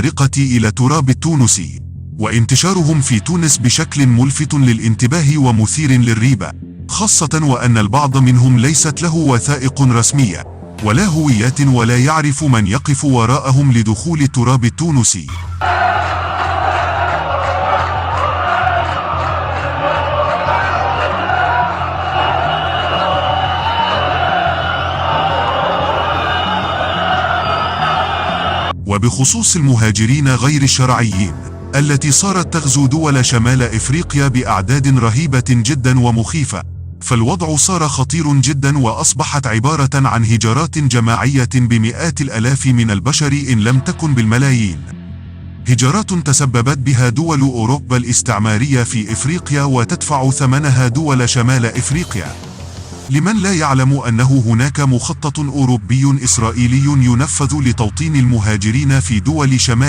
السارقة إلى التراب التونسي، وانتشارهم في تونس بشكل ملفت للانتباه ومثير للريبة، خاصة وأن البعض منهم ليست له وثائق رسمية ولا هويات ولا يعرف من يقف وراءهم لدخول التراب التونسي. وبخصوص المهاجرين غير الشرعيين التي صارت تغزو دول شمال إفريقيا بأعداد رهيبة جدا ومخيفة، فالوضع صار خطير جدا، وأصبحت عبارة عن هجرات جماعية بمئات الآلاف من البشر إن لم تكن بالملايين. هجرات تسببت بها دول أوروبا الاستعمارية في إفريقيا، وتدفع ثمنها دول شمال إفريقيا. لمن لا يعلم أنه هناك مخطط أوروبي إسرائيلي ينفذ لتوطين المهاجرين في دول شمال